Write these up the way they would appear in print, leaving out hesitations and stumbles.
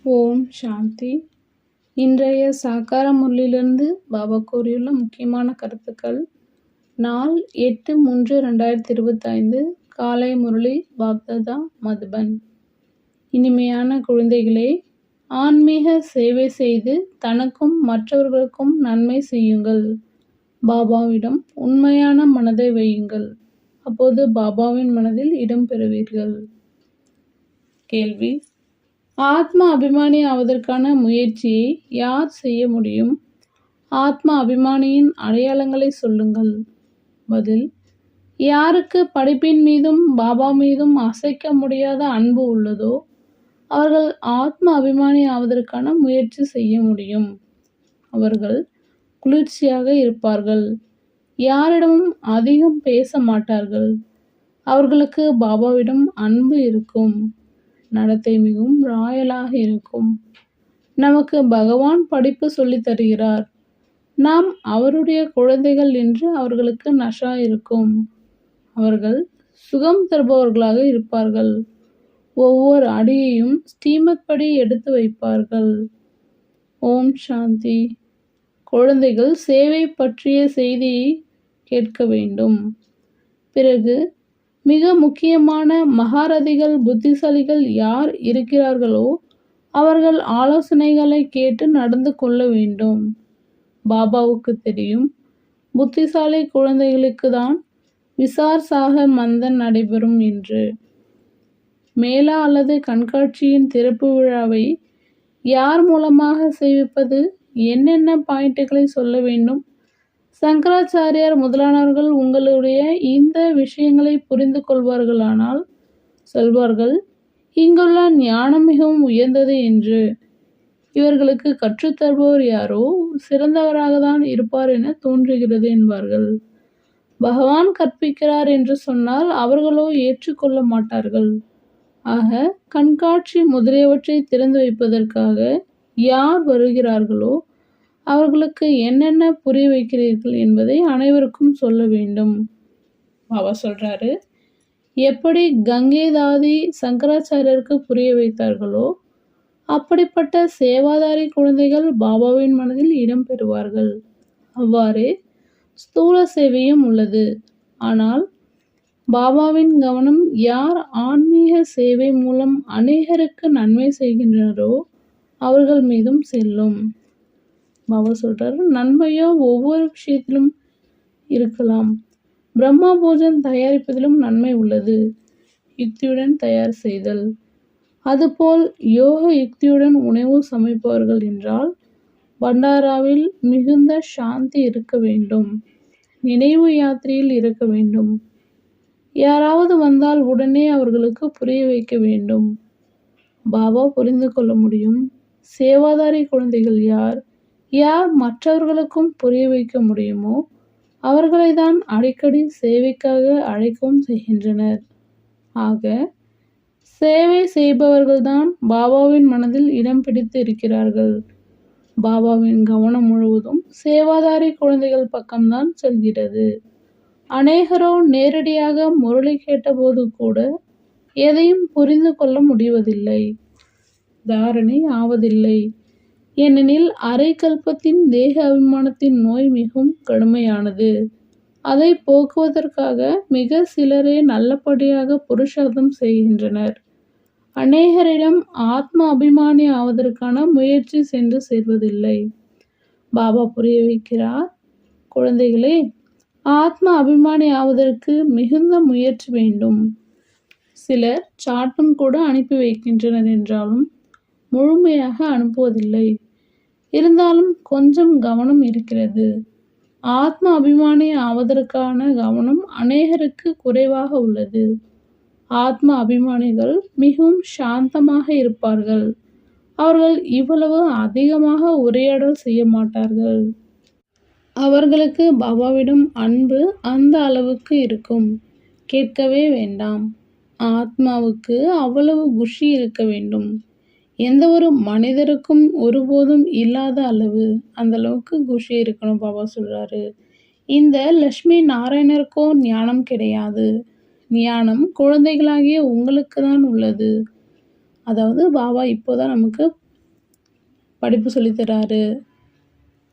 ஓம் சாந்தி. இன்றைய சாக்கார முரளியிலிருந்து பாபா கூறியுள்ள முக்கியமான கருத்துக்கள். நாள் 8/3/2025 காலை முரளி பாப்தாதா மதுபன். இனிமையான குழந்தைகளே, ஆன்மீக சேவை செய்து தனக்கும் மற்றவர்களுக்கும் நன்மை செய்யுங்கள். பாபாவிடம் உண்மையான மனதை வையுங்கள். அப்போது பாபாவின் மனதில் இடம் பெறுவீர்கள். கேள்வி: ஆத்ம அபிமானி ஆவதற்கான முயற்சியை யார் செய்ய முடியும்? ஆத்ம அபிமானியின் அடையாளங்களை சொல்லுங்கள். பதில்: யாருக்கு படிப்பின் மீதும் பாபா மீதும் அசைக்க முடியாத அன்பு உள்ளதோ அவர்கள் ஆத்ம அபிமானி ஆவதற்கான முயற்சி செய்ய முடியும். அவர்கள் குளிர்ச்சியாக இருப்பார்கள். யாரிடமும் அதிகம் பேச மாட்டார்கள். அவர்களுக்கு பாபாவிடம் அன்பு இருக்கும். நடத்தை மிகவும் ராயலாக இருக்கும். நமக்கு பகவான் படிப்பு சொல்லித் தருகிறார். நாம் அவருடைய குழந்தைகள் என்று அவர்களுக்கு நஷா இருக்கும். அவர்கள் சுகம் தருபவர்களாக இருப்பார்கள். ஒவ்வொரு அடியையும் ஸ்ரீமத் படி எடுத்து வைப்பார்கள். ஓம் சாந்தி. குழந்தைகள் சேவை பற்றிய செய்தியை கேட்க வேண்டும். பிறகு மிக முக்கியமான மகாரதிகள் புத்திசாலிகள் யார் இருக்கிறார்களோ அவர்கள் ஆலோசனைகளை கேட்டு நடந்து கொள்ள வேண்டும். பாபாவுக்கு தெரியும், புத்திசாலி குழந்தைகளுக்கு தான் விசார் சாகர் மந்தன் நடைபெறும் என்று. மேளா அல்லது கண்காட்சியின் திறப்பு விழாவை யார் மூலமாக செய்விப்பது? என்னென்ன பாயிண்ட்டுகளை சொல்ல வேண்டும்? சங்கராச்சாரியார் முதலானவர்கள் உங்களுடைய இந்த விஷயங்களை புரிந்து கொள்வார்களானால் சொல்வார்கள், இங்குள்ள ஞானம் மிகவும் உயர்ந்தது என்று. இவர்களுக்கு கற்றுத்தருபவர் யாரோ சிறந்தவராக தான் இருப்பார் என தோன்றுகிறது என்பார்கள். பகவான் கற்பிக்கிறார் என்று சொன்னால் அவர்களோ ஏற்றுக்கொள்ள மாட்டார்கள். ஆக கண்காட்சி முதலியவற்றை திறந்து வைப்பதற்காக யார் வருகிறார்களோ அவர்களுக்கு என்னென்ன புரிய வைக்கிறீர்கள் என்பதை அனைவருக்கும் சொல்ல வேண்டும். பாபா சொல்றாரு, எப்படி கங்கை தாதி சங்கராச்சாரியருக்கு புரிய வைத்தார்களோ அப்படிப்பட்ட சேவாதாரி குழந்தைகள் பாபாவின் மனதில் இடம் பெறுவார்கள். அவ்வாறே ஸ்தூல சேவையும் உள்ளது. ஆனால் பாபாவின் கவனம் யார் ஆன்மீக சேவை மூலம் அநேகருக்கு நன்மை செய்கின்றனரோ அவர்கள் மீதும் செல்லும். பாபா சொல்றாரு, நன்மையோ ஒவ்வொரு விஷயத்திலும் இருக்கலாம். பிரம்மா போஜன் தயாரிப்பதிலும் நன்மை உள்ளது. யுக்தியுடன் தயார் செய்தல். அதுபோல் யோக யுக்தியுடன் உணவு சமைப்பவர்கள் என்றால் பண்டாராவில் மிகுந்த சாந்தி இருக்க வேண்டும். நினைவு யாத்திரையில் இருக்க வேண்டும். யாராவது வந்தால் உடனே அவர்களுக்கு புரிய வைக்க வேண்டும். பாபா புரிந்து கொள்ள முடியும். சேவாதாரி குழந்தைகள் யார் யார் மற்றவர்களுக்கும் புரிய வைக்க முடியுமோ அவர்களை தான் அடிக்கடி சேவைக்காக அழைக்கவும் செய்கின்றனர். ஆக சேவை செய்பவர்கள்தான் பாபாவின் மனதில் இடம் பிடித்து இருக்கிறார்கள். பாபாவின் கவனம் முழுவதும் சேவாதாரி குழந்தைகள் பக்கம்தான் செல்கிறது. அநேகரோ நேரடியாக முரளி கேட்டபோது கூட எதையும் புரிந்து கொள்ள முடிவதில்லை, தாரணை ஆவதில்லை. ஏனெனில் அரை கல்பத்தின் தேக அபிமானத்தின் நோய் மிகவும் கடுமையானது. அதை போக்குவதற்காக மிக சிலரே நல்லபடியாக புருஷார்த்தம் செய்கின்றனர். அநேகரிடம் ஆத்ம அபிமானி ஆவதற்கான முயற்சி சென்று சேர்வதில்லை. பாபா புரிய வைக்கிறார், குழந்தைகளே, ஆத்ம அபிமானி ஆவதற்கு மிகுந்த முயற்சி வேண்டும். சிலர் சாட்டும் கூட அனுப்பி வைக்கின்றனர் என்றாலும் முழுமையாக அனுப்புவதில்லை. இருந்தாலும் கொஞ்சம் கவனம் இருக்கிறது. ஆத்ம அபிமானி ஆவதற்கான கவனம் அநேகருக்கு குறைவாக உள்ளது. ஆத்ம அபிமானிகள் மிகவும் சாந்தமாக இருப்பார்கள். அவர்கள் இவ்வளவு அதிகமாக உரையாடல் செய்ய மாட்டார்கள். அவர்களுக்கு பாபாவிடம் அன்பு அந்த அளவுக்கு இருக்கும். கேட்கவே வேண்டாம். ஆத்மாவுக்கு அவ்வளவு குஷி இருக்க வேண்டும். எந்த ஒரு மனிதருக்கும் ஒருபோதும் இல்லாத அளவு அந்த அளவுக்கு குஷி இருக்கணும். பாபா சொல்றாரு, இந்த லட்சுமி நாராயணருக்கோ ஞானம் கிடையாது. ஞானம் குழந்தைகளாகிய உங்களுக்கு தான் உள்ளது. அதாவது பாபா இப்போதான் நமக்கு படிப்பு சொல்லித்தராரு.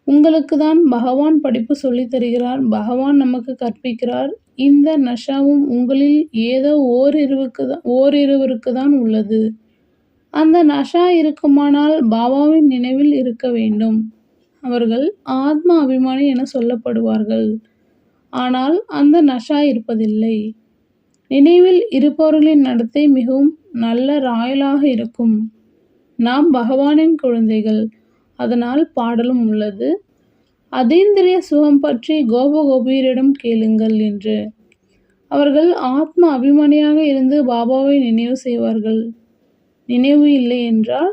உங்களுக்கு தான் பகவான் படிப்பு சொல்லித் தருகிறார். பகவான் நமக்கு கற்பிக்கிறார். இந்த நஷாவும் உங்களில் ஏதோ ஓரிருவருக்கு தான் உள்ளது. அந்த நஷா இருக்குமானால் பாபாவின் நினைவில் இருக்க வேண்டும். அவர்கள் ஆத்ம அபிமானி என சொல்லப்படுவார்கள். ஆனால் அந்த நஷா இருப்பதில்லை. நினைவில் இருப்பவர்களின் நடத்தை மிகவும் நல்ல ராயலாக இருக்கும். நாம் பகவானின் குழந்தைகள். அதனால் பாடலும் உள்ளது. அதீந்திரிய சுகம் பற்றி கோபகோபியரிடம் கேளுங்கள் என்று. அவர்கள் ஆத்ம அபிமானியாக இருந்து பாபாவை நினைவு செய்வார்கள். நினைவு இல்லை என்றால்,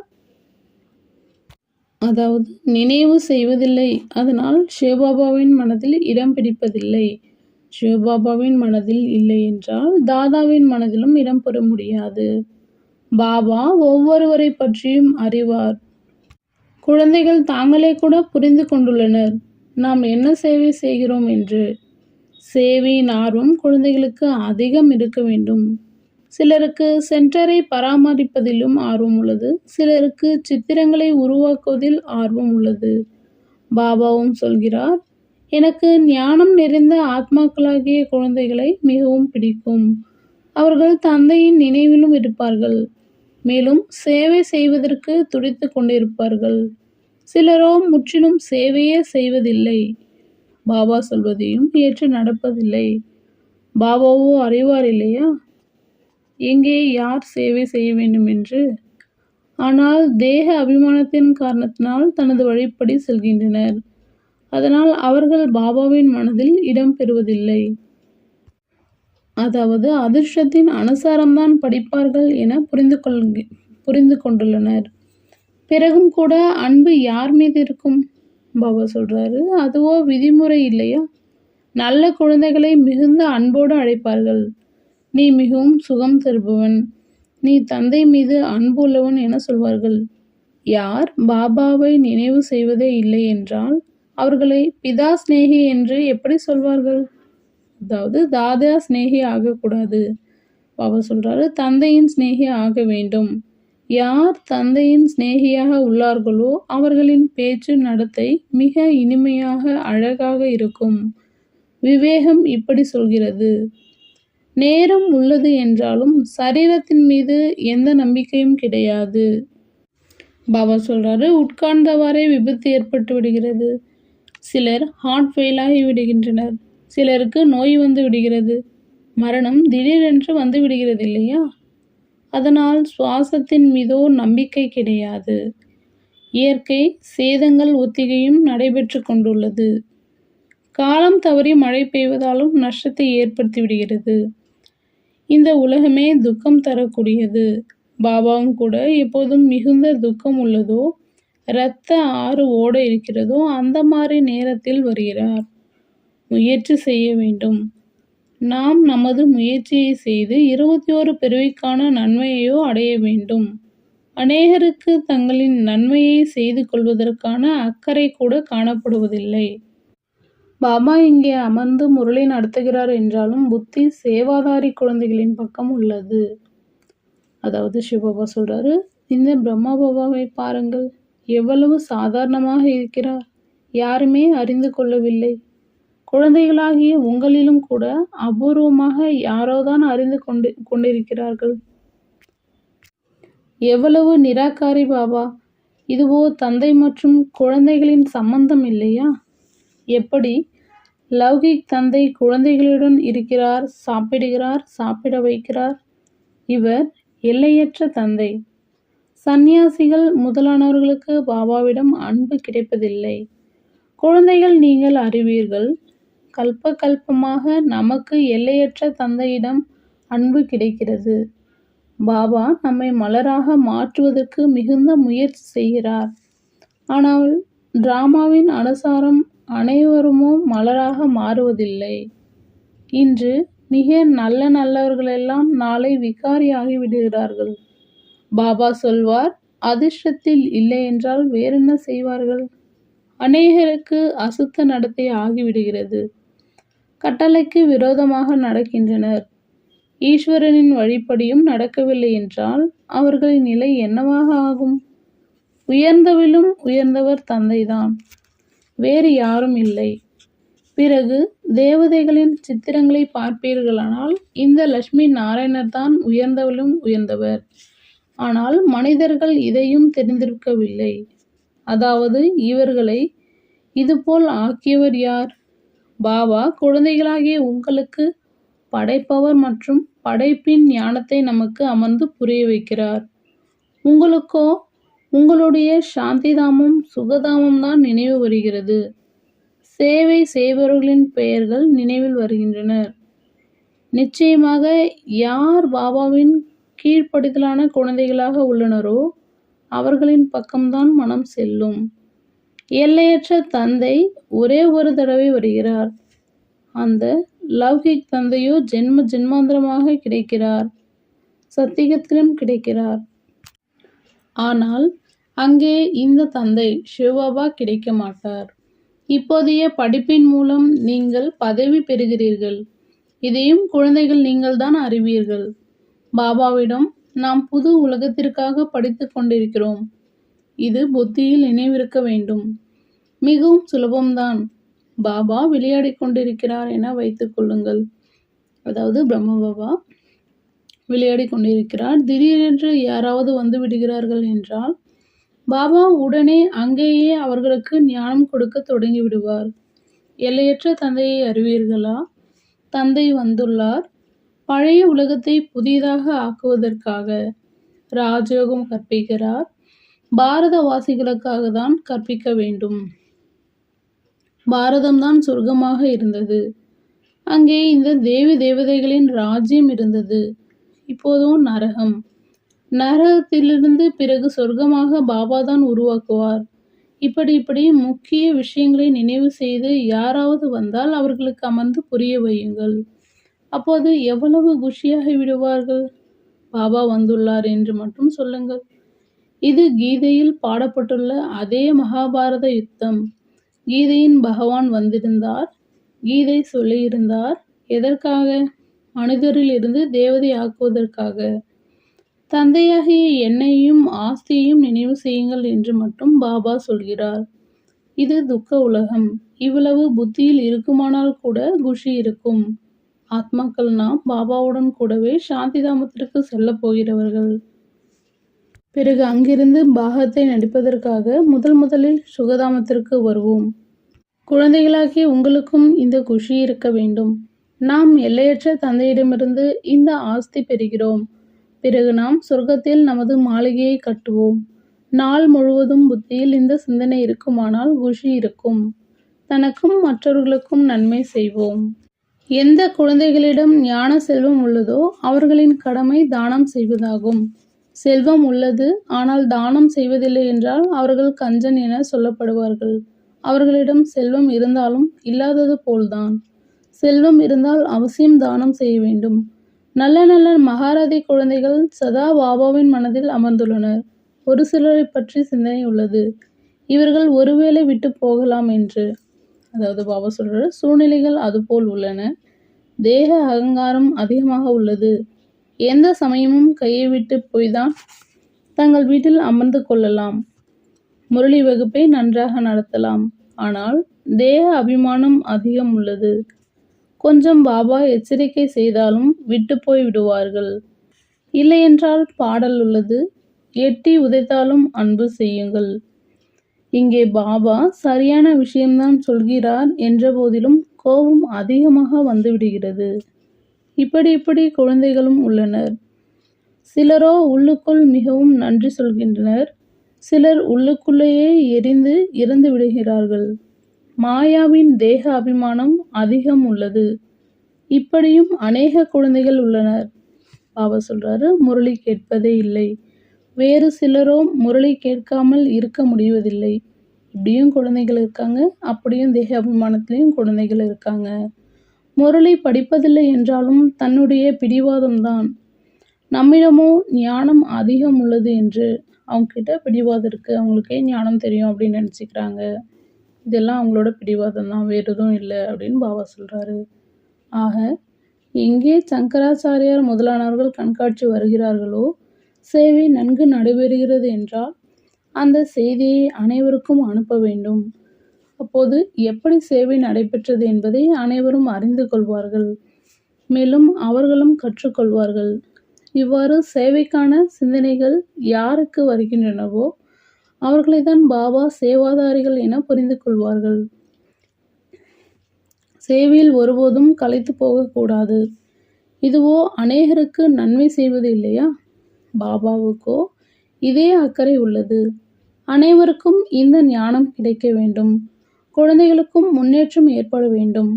அதாவது நினைவு செய்வதில்லை. அதனால் சிவபாபாவின் மனதில் இடம் பிடிப்பதில்லை. சிவபாபாவின் மனதில் இல்லை என்றால் தாதாவின் மனதிலும் இடம் பெற முடியாது. பாபா ஒவ்வொருவரை பற்றியும் அறிவார். குழந்தைகள் தாங்களே கூட புரிந்து கொண்டுள்ளனர் நாம் என்ன சேவை செய்கிறோம் என்று. சேவையின் ஆர்வம் குழந்தைகளுக்கு அதிகம் இருக்க வேண்டும். சிலருக்கு சென்டரை பராமரிப்பதிலும் ஆர்வம் உள்ளது. சிலருக்கு சித்திரங்களை உருவாக்குவதில் ஆர்வம் உள்ளது. பாபாவும் சொல்கிறார், எனக்கு ஞானம் நிறைந்த ஆத்மாக்களாகிய குழந்தைகளை மிகவும் பிடிக்கும். அவர்கள் தந்தையின் நினைவிலும் இருப்பார்கள். மேலும் சேவை செய்வதற்கு துடித்து கொண்டிருப்பார்கள். சிலரோ முற்றிலும் சேவையே செய்வதில்லை. பாபா சொல்வதையும் ஏற்று நடப்பதில்லை. பாபாவோ அறிவார் இல்லையா, எங்கே யார் சேவை செய்ய வேண்டும் என்று. ஆனால் தேக அபிமானத்தின் காரணத்தினால் தனது வழிப்படி செல்கின்றனர். அதனால் அவர்கள் பாபாவின் மனதில் இடம் பெறுவதில்லை. அதாவது அதிர்ஷ்டத்தின் அனுசாரம்தான் படிப்பார்கள் என புரிந்து கொண்டுள்ளனர். பிறகும் கூட அன்பு யார் மீது இருக்கும்? பாபா சொல்றாரு, அதுவோ விதிமுறை இல்லையா? நல்ல குழந்தைகளை மிகுந்த அன்போடு அழைப்பார்கள். நீ மிகவும் சுகம் தருபவன், நீ தந்தை மீது அன்பு உள்ளவன் என சொல்வார்கள். யார் பாபாவை நினைவு செய்வதே இல்லை என்றால் அவர்களை பிதா ஸ்நேகி என்று எப்படி சொல்வார்கள்? அதாவது தாதா ஸ்நேகி ஆகக்கூடாது. பாபா சொல்றாரு, தந்தையின் ஸ்நேகி ஆக வேண்டும். யார் தந்தையின் ஸ்நேகியாக உள்ளார்களோ அவர்களின் பேச்சு நடத்தை மிக இனிமையாக அழகாக இருக்கும். விவேகம் இப்படி சொல்கிறது. நேரம் உள்ளது என்றாலும் சரீரத்தின் மீது எந்த நம்பிக்கையும் கிடையாது. பாபா சொல்றாரு, உட்கார்ந்தவாறே விபத்து ஏற்பட்டு விடுகிறது. சிலர் ஹார்ட் ஃபெயில் ஆகி விடுகின்றனர். சிலருக்கு நோய் வந்து விடுகிறது. மரணம் திடீரென்று வந்து விடுகிறது இல்லையா? அதனால் சுவாசத்தின் மீதோ நம்பிக்கை கிடையாது. இயற்கை சேதங்கள் ஒத்திகையும் நடைபெற்று கொண்டுள்ளது. காலம் தவறி மழை பெய்வதாலும் நஷ்டத்தை ஏற்படுத்தி விடுகிறது. இந்த உலகமே துக்கம் தரக்கூடியது. பாபாவும் கூட எப்போதும் மிகுந்த துக்கம் உள்ளதோ, இரத்த ஆறு ஓட இருக்கிறதோ அந்த மாதிரி நேரத்தில் வருகிறார். முயற்சி செய்ய வேண்டும். நாம் நமது முயற்சியை செய்து 21 பிறவிக்கான நன்மையையோ அடைய வேண்டும். அநேகருக்கு தங்களின் நன்மையை செய்து கொள்வதற்கான அக்கறை கூட காணப்படுவதில்லை. பாபா இங்கே அமர்ந்து முரளி நடத்துகிறார் என்றாலும் புத்தி சேவாதாரி குழந்தைகளின் பக்கம் உள்ளது. அதாவது சிவபாபா சொல்றாரு, இந்த பிரம்மா பாபாவை பாருங்கள், எவ்வளவு சாதாரணமாக இருக்கிறார். யாருமே அறிந்து கொள்ளவில்லை. குழந்தைகளாகிய உங்களிலும் கூட அபூர்வமாக யாரோதான் அறிந்து கொண்டிருக்கிறார்கள். எவ்வளவு நிராகாரி பாபா. இதுவோ தந்தை மற்றும் குழந்தைகளின் சம்பந்தம் இல்லையா? எப்படி லௌகிக் தந்தை குழந்தைகளுடன் இருக்கிறார், சாப்பிடுகிறார், சாப்பிட வைக்கிறார். இவர் எல்லையற்ற தந்தை. சந்நியாசிகள் முதலானவர்களுக்கு பாபாவிடம் அன்பு கிடைப்பதில்லை. குழந்தைகள், நீங்கள் அறிவீர்கள், கல்ப கல்பமாக நமக்கு எல்லையற்ற தந்தையிடம் அன்பு கிடைக்கிறது. பாபா நம்மை மலராக மாற்றுவதற்கு மிகுந்த முயற்சி செய்கிறார். ஆனால் டிராமாவின் அனுசாரம் அனைவருமோ மலராக மாறுவதில்லை. இன்று மிக நல்லவர்களெல்லாம் நாளை விகாரியாகி விடுகிறார்கள். பாபா சொல்வார், அதிர்ஷ்டத்தில் இல்லை என்றால் வேறென்ன செய்வார்கள்? அநேகருக்கு அசுத்த நடத்தை ஆகிவிடுகிறது. கட்டளைக்கு விரோதமாக நடக்கின்றனர். ஈஸ்வரனின் வழிப்படியும் நடக்கவில்லை என்றால் அவர்களின் நிலை என்னவாக ஆகும்? உயர்ந்தவிலும் உயர்ந்தவர் தந்தைதான், வேறு யாரும் இல்லை. பிறகு தேவதைகளின் சித்திரங்களை பார்ப்பீர்களானால் இந்த லட்சுமி நாராயணர் தான் உயர்ந்தவிலும் உயர்ந்தவர். ஆனால் மனிதர்கள் இதையும் தெரிந்திருக்கவில்லை. அதாவது இவர்களை இதுபோல் ஆக்கியவர் யார்? பாபா குழந்தைகளாகிய உங்களுக்கு படைப்பவர் மற்றும் படைப்பின் ஞானத்தை நமக்கு அமர்ந்து புரிய வைக்கிறார். உங்களுக்கோ உங்களுடைய சாந்திதாமம் சுகதாமம் தான் நினைவு வருகிறது. சேவை செய்பவர்களின் பெயர்கள் நினைவில் வருகின்றனர். நிச்சயமாக யார் பாபாவின் கீழ்ப்படிதலான குழந்தைகளாக உள்ளனரோ அவர்களின் பக்கம்தான் மனம் செல்லும். எல்லையற்ற தந்தை ஒரே ஒரு தடவை வருகிறார். அந்த லௌகிக் தந்தையோ ஜென்ம ஜென்மாந்திரமாக கிடைக்கிறார், சத்தியத்திலும் கிடைக்கிறார். ஆனால் அங்கே இந்த தந்தை சிவபாபா கிடைக்க மாட்டார். இப்போதைய படிப்பின் மூலம் நீங்கள் பதவி பெறுகிறீர்கள். இதையும் குழந்தைகள் நீங்கள்தான் அறிவீர்கள். பாபாவிடம் நாம் புது உலகத்திற்காக படித்து கொண்டிருக்கிறோம். இது புத்தியில் நினைவிருக்க வேண்டும். மிகவும் சுலபம்தான். பாபா விளையாடி கொண்டிருக்கிறார் என வைத்துக் கொள்ளுங்கள். அதாவது பிரம்ம பாபா விளையாடி கொண்டிருக்கிறார். திடீரென்று யாராவது வந்து விடுகிறார்கள் என்றால் பாபா உடனே அங்கேயே அவர்களுக்கு ஞானம் கொடுக்க தொடங்கி விடுவார். எல்லையற்ற தந்தையை அறிவீர்களா? தந்தை வந்துள்ளார். பழைய உலகத்தை புதிதாக ஆக்குவதற்காக ராஜயோகம் கற்பிக்கிறார். பாரதவாசிகளுக்காக தான் கற்பிக்க வேண்டும். பாரதம்தான் சொர்க்கமாக இருந்தது. அங்கே இந்த தேவி தேவதைகளின் ராஜ்யம் இருந்தது. இப்போதும் நரகம். நரகத்திலிருந்து பிறகு சொர்க்கமாக பாபா தான் உருவாக்குவார். இப்படி முக்கிய விஷயங்களை நினைவு செய்து யாராவது வந்தால் அவர்களுக்கு அமர்ந்து புரிய வையுங்கள். அப்போது எவ்வளவு குஷியாகி விடுவார்கள். பாபா வந்துள்ளார் என்று மட்டும் சொல்லுங்கள். இது கீதையில் பாடப்பட்டுள்ள அதே மகாபாரத யுத்தம். கீதையின் பகவான் வந்திருந்தார். கீதை சொல்லியிருந்தார். எதற்காக? மனிதரில் இருந்து தேவதை ஆக்குவதற்காக. தந்தையாகிய என்னையும் ஆஸ்தியையும் நினைவு செய்யுங்கள் என்று மட்டும் பாபா சொல்கிறார். இது துக்க உலகம். இவ்வளவு புத்தியில் இருக்குமானால் கூட குஷி இருக்கும். ஆத்மாக்கள் நாம் பாபாவுடன் கூடவே சாந்திதாமத்திற்கு செல்ல போகிறவர்கள். பிறகு அங்கிருந்து பாகத்தை நடிப்பதற்காக முதலில் சுகதாமத்திற்கு வருவோம். குழந்தைகளாகிய உங்களுக்கும் இந்த குஷி இருக்க வேண்டும். நாம் எல்லையற்ற தந்தையிடமிருந்து இந்த ஆஸ்தி பெறுகிறோம். பிறகு நாம் சொர்க்கத்தில் நமது மாளிகையை கட்டுவோம். நாள் முழுவதும் புத்தியில் இந்த சிந்தனை இருக்குமானால் குஷி இருக்கும். தனக்கும் மற்றவர்களுக்கும் நன்மை செய்வோம். எந்த குழந்தைகளிடம் ஞான செல்வம் உள்ளதோ அவர்களின் கடமை தானம் செய்வதாகும். செல்வம் உள்ளது, ஆனால் தானம் செய்வதில்லை என்றால் அவர்கள் கஞ்சன் என சொல்லப்படுவார்கள். அவர்களிடம் செல்வம் இருந்தாலும் இல்லாதது போல்தான். செல்வம் இருந்தால் அவசியம் தானம் செய்ய வேண்டும். நல்ல நல்ல மகாராதி குழந்தைகள் சதா பாபாவின் மனதில் அமர்ந்துள்ளனர். ஒரு சிலரை பற்றி சிந்தனை உள்ளது. இவர்கள் ஒருவேளை விட்டு போகலாம் என்று. அதாவது பாபா சொல்ற சூழ்நிலைகள் அதுபோல் உள்ளன. தேக அகங்காரம் அதிகமாக உள்ளது. எந்த சமயமும் கையை விட்டு போய்தான் தங்கள் வீட்டில் அமர்ந்து கொள்ளலாம். முரளி வகுப்பை நன்றாக நடத்தலாம். ஆனால் தேக அபிமானம் அதிகம் உள்ளது. கொஞ்சம் பாபா எச்சரிக்கை செய்தாலும் விட்டு போய் விடுவார்கள். இல்லையென்றால் பாடல் உள்ளது. எட்டி உதைத்தாலும் அன்பு செய்யுங்கள். இங்கே பாபா சரியான விஷயம்தான் சொல்கிறார் என்ற போதிலும் கோபம் அதிகமாக வந்துவிடுகிறது. இப்படி குழந்தைகளும் உள்ளனர். சிலரோ உள்ளுக்குள் மிகவும் நன்றி சொல்கின்றனர். சிலர் உள்ளுக்குள்ளேயே எரிந்து இறந்து விடுகிறார்கள். மாயாவின் தேக அபிமானம் அதிகம் உள்ளது. இப்படியும் அநேக குழந்தைகள் உள்ளனர். பாபா சொல்றாரு, முரளி கேட்பதே இல்லை. வேறு சிலரோ முரளி கேட்காமல் இருக்க முடிவதில்லை. இப்படியும் குழந்தைகள் இருக்காங்க, அப்படியும் தேக அபிமானத்திலையும் குழந்தைகள் இருக்காங்க. முரளி படிப்பதில்லை என்றாலும் தன்னுடைய பிடிவாதம்தான். நம்மிடமோ ஞானம் அதிகம் உள்ளது என்று அவங்க கிட்ட பிடிவாதம் இருக்கு. அவங்களுக்கே ஞானம் தெரியும் அப்படின்னு நினச்சிக்கிறாங்க. இதெல்லாம் அவங்களோட பிடிவாதம் தான், வேறு எதுவும் இல்லை அப்படின்னு பாபா சொல்றாரு. ஆக எங்கே சங்கராச்சாரியார் முதலானவர்கள் கண்காட்சி வருகிறார்களோ சேவை நன்கு நடைபெறுகிறது என்றால் அந்த செய்தியை அனைவருக்கும் அனுப்ப வேண்டும். அப்போது எப்படி சேவை நடைபெற்றது என்பதை அனைவரும் அறிந்து கொள்வார்கள். மேலும் அவர்களும் கற்றுக்கொள்வார்கள். இவ்வாறு சேவைக்கான சிந்தனைகள் யாருக்கு வருகின்றனவோ அவர்களைத்தான் பாபா சேவாதாரிகள் என புரிந்து கொள்வார்கள். சேவையில் ஒருபோதும் களைத்து போகக்கூடாது. இதுவோ அநேகருக்கு நன்மை செய்வது இல்லையா? பாபாவுக்கோ இதே அக்கறை உள்ளது. அனைவருக்கும் இந்த ஞானம் கிடைக்க வேண்டும். குழந்தைகளுக்கும் முன்னேற்றம் ஏற்பட வேண்டும்.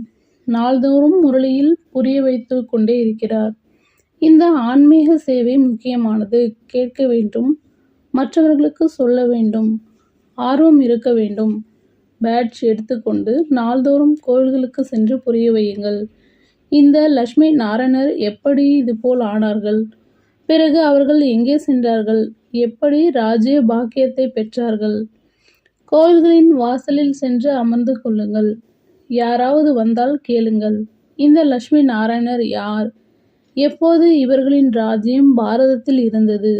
நாள்தோறும் முரளியில் புரிய வைத்து கொண்டே இருக்கிறார். இந்த ஆன்மீக சேவை முக்கியமானது. கேட்க வேண்டும், மற்றவர்களுக்கு சொல்ல வேண்டும், ஆர்வம் இருக்க வேண்டும். பேட்ஜ் எடுத்துக்கொண்டு நாள்தோறும் கோவில்களுக்கு சென்று புரிய வையுங்கள். இந்த லட்சுமி நாராயணர் எப்படி இதுபோல் ஆனார்கள்? பிறகு அவர்கள் எங்கே சென்றார்கள்? எப்படி ராஜ்ய பாக்கியத்தை பெற்றார்கள்? கோவில்களின் வாசலில் சென்று அமர்ந்து கொள்ளுங்கள். யாராவது வந்தால் கேளுங்கள், இந்த லட்சுமி நாராயணர் யார்? எப்போது இவர்களின் ராஜ்யம் பாரதத்தில் இருந்தது?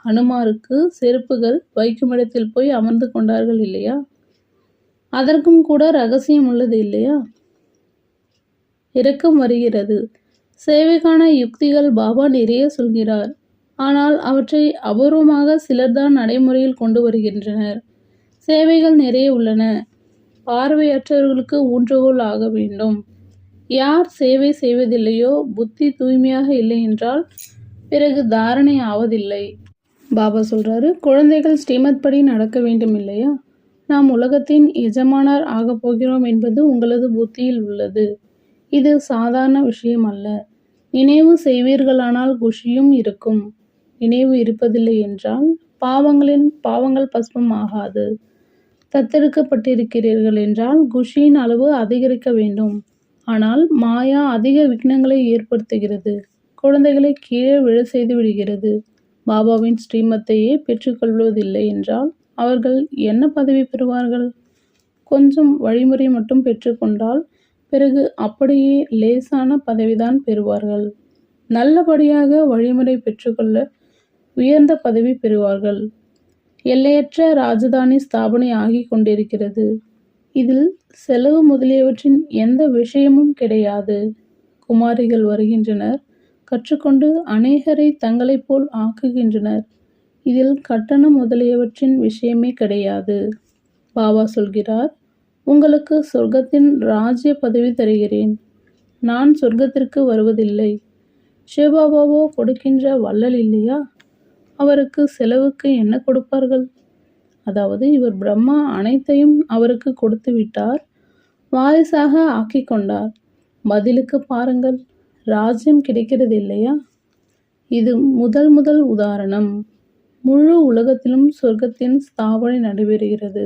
அனுமாருக்கு செருப்புகள் வைக்குமிடத்தில் போய் அமர்ந்து கொண்டார்கள் இல்லையா? அதற்கும் கூட ரகசியம் உள்ளது இல்லையா? இரக்கம் வருகிறது. சேவைக்கான யுக்திகள் பாபா நிறைய சொல்கிறார். ஆனால் அவற்றை அபூர்வமாக சிலர்தான் நடைமுறையில் கொண்டு வருகின்றனர். சேவைகள் நிறைய உள்ளன. பார்வையற்றவர்களுக்கு ஊன்றுகோல் ஆக வேண்டும். யார் சேவை செய்வதில்லையோ, புத்தி தூய்மையாக இல்லை என்றால் பிறகு தாரணை ஆவதில்லை. பாபா சொல்றாரு, குழந்தைகள் ஸ்ரீமத் படி நடக்க வேண்டும் இல்லையா? நாம் உலகத்தின் எஜமானர் ஆகப் போகிறோம் என்பது உங்களது புத்தியில் உள்ளது. இது சாதாரண விஷயம் அல்ல. நினைவு செய்வீர்களானால் குஷியும் இருக்கும். நினைவு இருப்பதில்லை என்றால் பாவங்கள் பஸ்மம் ஆகாது. தத்தெடுக்கப்பட்டிருக்கிறீர்கள் என்றால் குஷியின் அளவு அதிகரிக்க வேண்டும். ஆனால் மாயா அதிக விக்னங்களை ஏற்படுத்துகிறது. குழந்தைகளை கீழே விழ செய்து விடுகிறது. பாபாவின் ஸ்ரீமத்தையே பெற்றுக்கொள்வதில்லை என்றால் அவர்கள் என்ன பதவி பெறுவார்கள்? கொஞ்சம் வழிமுறை மட்டும் பெற்றுக்கொண்டால் பிறகு அப்படியே லேசான பதவிதான் பெறுவார்கள். நல்லபடியாக வழிமுறை பெற்றுக்கொள்ள உயர்ந்த பதவி பெறுவார்கள். எல்லையற்ற ராஜதானி ஸ்தாபனை ஆகிக் கொண்டிருக்கிறது. இதில் செலவு முதலியவற்றின் எந்த விஷயமும் கிடையாது. குமாரிகள் வருகின்றனர், கற்றுக்கொண்டு அநேகரை தங்களைப் போல் ஆக்குகின்றனர். இதில் கட்டணம் முதலியவற்றின் விஷயமே கிடையாது. பாபா சொல்கிறார், உங்களுக்கு சொர்க்கத்தின் ராஜ்ய பதவி தருகிறேன். நான் சொர்க்கத்திற்கு வருவதில்லை. சிவபாபாவோ கொடுக்கின்ற வள்ளல் இல்லையா? அவருக்கு செலவுக்கு என்ன கொடுப்பார்கள்? அதாவது இவர் பிரம்மா அனைத்தையும் அவருக்கு கொடுத்து விட்டார், வாரிசாக ஆக்கிக் கொண்டார். பதிலுக்கு பாருங்கள், ராஜ்யம் கிடைக்கிறது இல்லையா? இது முதல் உதாரணம். முழு உலகத்திலும் சொர்க்கத்தின் ஸ்தாபனை நடைபெறுகிறது.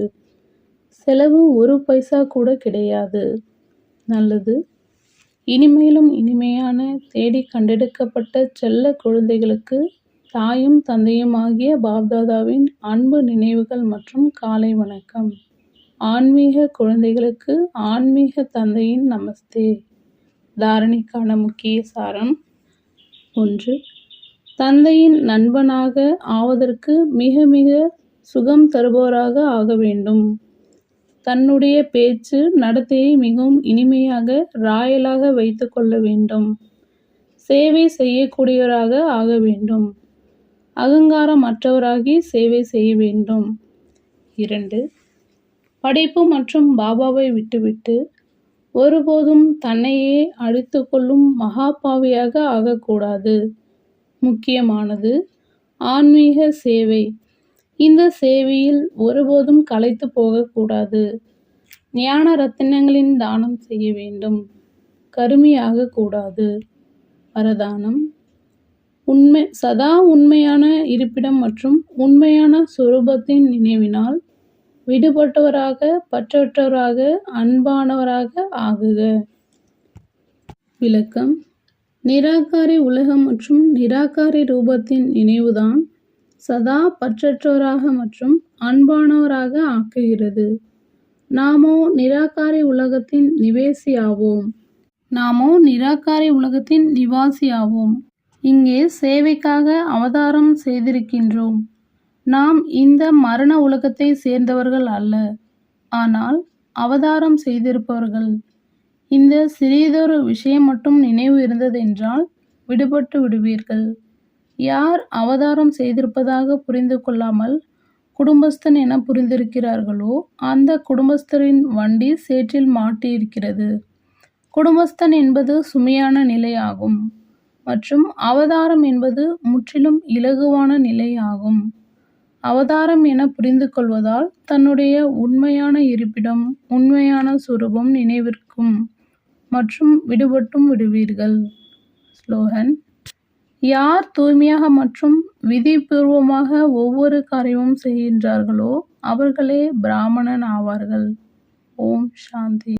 செலவு ஒரு பைசா கூட கிடையாது. நல்லது. இனிமேலும் இனிமையான தேடி கண்டெடுக்கப்பட்ட செல்ல குழந்தைகளுக்கு தாயும் தந்தையுமாகிய பாப்தாதாவின் அன்பு நினைவுகள் மற்றும் காலை வணக்கம். ஆன்மீக குழந்தைகளுக்கு ஆன்மீக தந்தையின் நமஸ்தே. தாரணைக்கான முக்கிய சாரம். 1. தந்தையின் நண்பனாக ஆவதற்கு மிக மிக சுகம் தருபவராக ஆக வேண்டும். தன்னுடைய பேச்சு நடத்தையை மிகவும் இனிமையாக ராயலாக வைத்து கொள்ள வேண்டும். சேவை செய்யக்கூடியவராக ஆக வேண்டும். அகங்காரமற்றவராகி சேவை செய்ய வேண்டும். 2. படைப்பு மற்றும் பாபாவை விட்டுவிட்டு ஒருபோதும் தன்னையே அழித்து கொள்ளும் மகாபாவியாக ஆகக்கூடாது. முக்கியமானது ஆன்மீக சேவை. இந்த சேவையில் ஒருபோதும் களைத்து போகக்கூடாது. ஞான ரத்தினங்களின் தானம் செய்ய வேண்டும். கருமியாக கூடாது. வரதானம். சதா உண்மையான இருப்பிடம் மற்றும் உண்மையான சொரூபத்தின் நினைவினால் விடுபட்டவராக, பற்றற்றவராக, அன்பானவராக ஆகுக. விளக்கம். நிராகாரி உலகம் மற்றும் நிராகாரி ரூபத்தின் நினைவுதான் சதா பற்றற்றவராக மற்றும் அன்பானவராக ஆக்குகிறது. நாமோ நிராகாரி உலகத்தின் நிவாசி ஆவோம். இங்கே சேவைக்காக அவதாரம் செய்திருக்கின்றோம். நாம் இந்த மரண உலகத்தை சேர்ந்தவர்கள் அல்ல, ஆனால் அவதாரம் செய்திருப்பவர்கள். இந்த சிறியதொரு விஷயம் மட்டும் நினைவு இருந்ததென்றால் விடுபட்டு விடுவீர்கள். யார் அவதாரம் செய்திருப்பதாக புரிந்து கொள்ளாமல் குடும்பஸ்தன் என புரிந்திருக்கிறார்களோ அந்த குடும்பஸ்தரின் வண்டி சேற்றில் மாட்டியிருக்கிறது. குடும்பஸ்தன் என்பது சுமையான நிலையாகும் மற்றும் அவதாரம் என்பது முற்றிலும் இலகுவான நிலையாகும். அவதாரம் என புரிந்து கொள்வதால் தன்னுடைய உண்மையான இருப்பிடம், உண்மையான சுரூபம் நினைவிற்கும் மற்றும் விடுபட்டும் விடுவீர்கள். ஸ்லோகன்: யார் தூய்மையாக மற்றும் விதிபூர்வமாக ஒவ்வொரு காரியமும் செய்கின்றார்களோ அவர்களே பிராமணன் ஆவார்கள். ஓம் சாந்தி.